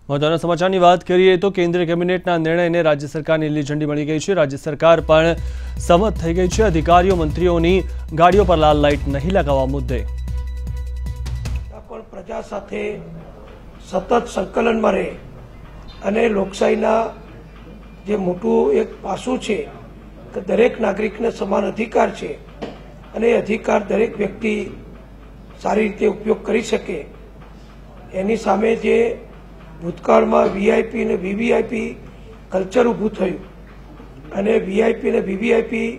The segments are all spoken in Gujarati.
મહત્વના સમાચારની વાત કરીએ તો કેન્દ્રીય કેબિનેટના નિર્ણયને રાજ્ય સરકારની લીલી ઝંડી મળી ગઈ છે। રાજ્ય સરકાર પણ સંમત થઈ ગઈ છે। અધિકારીઓ મંત્રીઓની ગાડીઓ પર લાલ લાઇટ નહીં લગાવવા મુદ્દે પણ પ્રજા સાથે સતત સંકલનમાં રહે અને લોકશાહીના જે મોટું એક પાસું છે કે દરેક નાગરિકને સમાન અધિકાર છે અને અધિકાર દરેક વ્યક્તિ સારી રીતે ઉપયોગ કરી શકે। એની સામે જે ભૂતકાળમાં વીઆઈપી અને વીવીઆઈપી કલ્ચર ઊભું થયું અને વીઆઈપી અને વીવીઆઈપી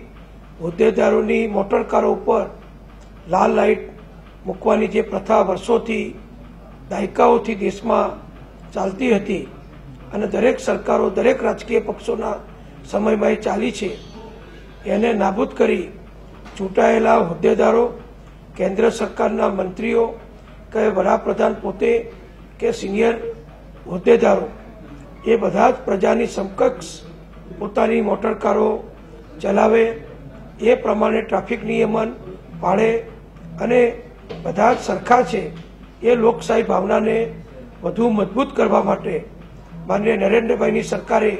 હોદ્દેદારોની મોટરકારો ઉપર લાલ લાઇટ મૂકવાની જે પ્રથા વર્ષોથી દાયકાઓથી દેશમાં ચાલતી હતી અને દરેક સરકારો દરેક રાજકીય પક્ષોના સમયમાં એ ચાલી છે, એને નાબૂદ કરી ચૂંટાયેલા હોદ્દેદારો, કેન્દ્ર સરકારના મંત્રીઓ કે વડાપ્રધાન પોતે કે સિનિયર હોદ્દેદારો એ બધા જ પ્રજાની સમકક્ષ પોતાની મોટરકારો ચલાવે, એ પ્રમાણે ટ્રાફિક નિયમન પાળે અને બધા જ સરખા છે। એ લોકશાહી ભાવનાને વધુ મજબૂત કરવા માટે માનનીય નરેન્દ્રભાઈની સરકારે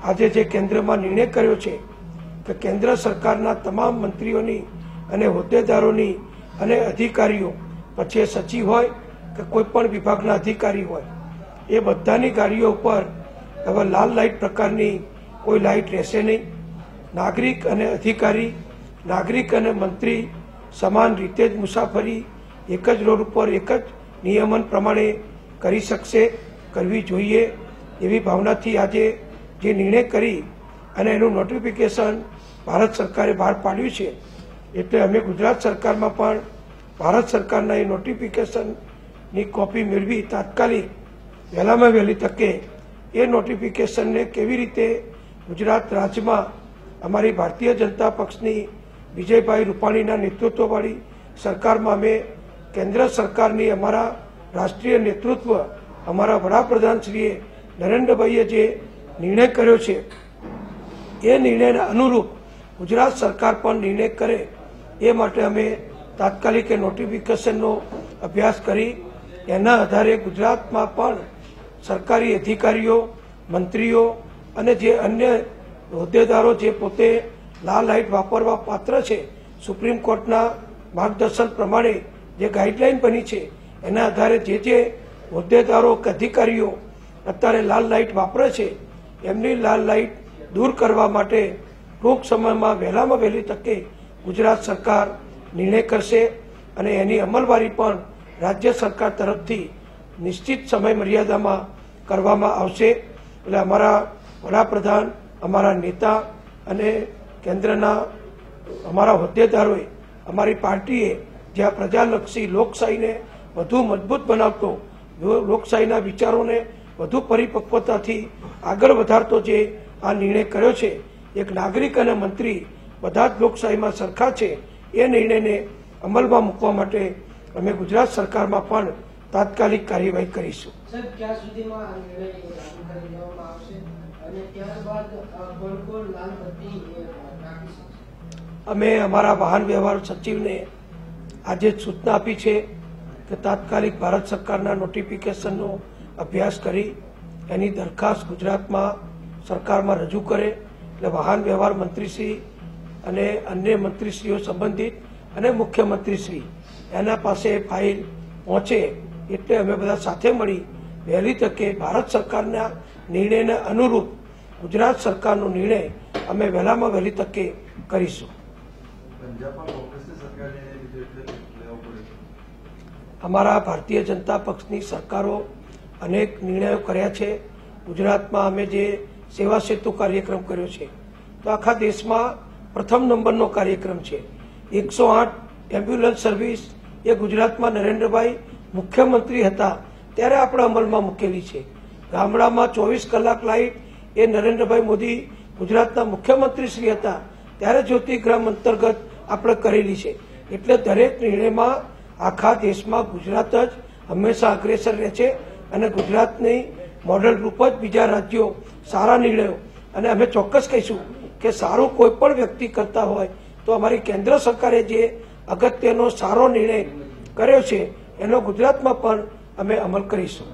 આજે જે કેન્દ્રમાં નિર્ણય કર્યો છે કે કેન્દ્ર સરકારના તમામ મંત્રીઓની અને હોદ્દેદારોની અને અધિકારીઓ, પછી સચિવ હોય કે કોઈ પણ વિભાગના અધિકારી હોય, એ બધાની ગાડીઓ ઉપર હવે લાલ લાઇટ પ્રકારની કોઈ લાઇટ રહેશે નહીં। નાગરિક અને અધિકારી, નાગરિક અને મંત્રી સમાન રીતે જ મુસાફરી એક જ રોડ ઉપર એક જ નિયમન પ્રમાણે કરી શકશે, કરવી જોઈએ। એવી ભાવનાથી આજે જે નિર્ણય કરી અને એનું નોટિફિકેશન ભારત સરકારે બહાર પાડ્યું છે, એટલે અમે ગુજરાત સરકારમાં પણ ભારત સરકારના એ નોટિફિકેશનની કોપી મેળવી તાત્કાલિક વહેલામાં વહેલી તકે એ નોટિફિકેશનને કેવી રીતે ગુજરાત રાજ્યમાં અમારી ભારતીય જનતા પક્ષની વિજયભાઈ રૂપાણીના નેતૃત્વવાળી સરકારમાં અમે કેન્દ્ર સરકારની અમારા રાષ્ટ્રીય નેતૃત્વ અમારા વડાપ્રધાનશ્રીએ નરેન્દ્રભાઈએ જે નિર્ણય કર્યો છે એ નિર્ણયના અનુરૂપ ગુજરાત સરકાર પણ નિર્ણય કરે એ માટે અમે તાત્કાલિક નોટિફિકેશનનો અભ્યાસ કરી એના આધારે ગુજરાતમાં પણ સરકારી અધિકારીઓ, મંત્રીઓ અને જે અન્ય હોદ્દેદારો જે પોતે લાલ લાઇટ વાપરવા પાત્ર છે, સુપ્રીમ કોર્ટના માર્ગદર્શન પ્રમાણે જે ગાઈડલાઈન બની છે એના આધારે જે હોદ્દેદારો કે અધિકારીઓ અત્યારે લાલ લાઇટ વાપરે છે એમની લાલ લાઇટ દૂર કરવા માટે ટૂંક સમયમાં વહેલામાં વહેલી તકે ગુજરાત સરકાર નિર્ણય કરશે અને એની અમલવારી પણ રાજ્ય સરકાર તરફથી નિશ્ચિત સમય મર્યાદામાં કરવામાં આવશે। એટલે અમારા વડાપ્રધાન, અમારા નેતા અને કેન્દ્રના અમારા હોદ્દેદારોએ, અમારી પાર્ટીએ જ્યાં પ્રજાલક્ષી લોકશાહીને વધુ મજબૂત બનાવતો, લોકશાહીના વિચારોને વધુ પરિપક્વતાથી આગળ વધારતો જે આ નિર્ણય કર્યો છે, એક નાગરિક અને મંત્રી બધા જ લોકશાહીમાં સરખા છે, એ નિર્ણયને અમલમાં મૂકવા માટે અમે ગુજરાત સરકારમાં પણ તાત્કાલિક કાર્યવાહી કરીશું। અમે અમારા વાહન વ્યવહાર સચિવને આજે સૂચના આપી છે કે તાત્કાલિક ભારત સરકારના નોટિફિકેશનનો અભ્યાસ કરી એની દરખાસ્ત ગુજરાતમાં સરકારમાં રજૂ કરે, એટલે વાહન વ્યવહાર મંત્રીશ્રી અને અન્ય મંત્રીશ્રીઓ સંબંધિત અને મુખ્યમંત્રીશ્રી એના પાસે ફાઇલ પહોંચે, એટલે અમે બધા સાથે મળી વહેલી તકે ભારત સરકારના નિર્ણયને અનુરૂપ ગુજરાત સરકારનો નિર્ણય અમે વહેલામાં વહેલી તકે કરીશું। અમારા ભારતીય જનતા પક્ષની સરકારો અનેક નિર્ણયો કર્યા છે। ગુજરાતમાં અમે જે સેવા સેતુ કાર્યક્રમ કર્યો છે તો આખા દેશમાં પ્રથમ નંબરનો કાર્યક્રમ છે। 108 એમ્બ્યુલન્સ સર્વિસ એ ગુજરાતમાં નરેન્દ્રભાઈ મુખ્યમંત્રી હતા ત્યારે આપણે અમલમાં મૂકેલી છે। ગામડામાં 24 કલાક લાઇટ એ નરેન્દ્રભાઈ મોદી ગુજરાતના મુખ્યમંત્રી શ્રી હતા ત્યારે જ્યોતિગ્રામ અંતર્ગત આપણે કરેલી છે। એટલે દરેક નિર્ણયમાં આખા દેશમાં ગુજરાત જ હંમેશા અગ્રેસર રહે છે અને ગુજરાતની મોડલ રૂપ જ બીજા રાજ્યો સારા નિર્ણયો, અને અમે ચોક્કસ કહીશું કે સારું કોઈ પણ વ્યક્તિ કરતા હોય તો અમારી કેન્દ્ર સરકારે જે અગત્યનો સારો નિર્ણય કર્યો છે એનો ગુજરાતમાં પણ અમે અમલ કરીશું।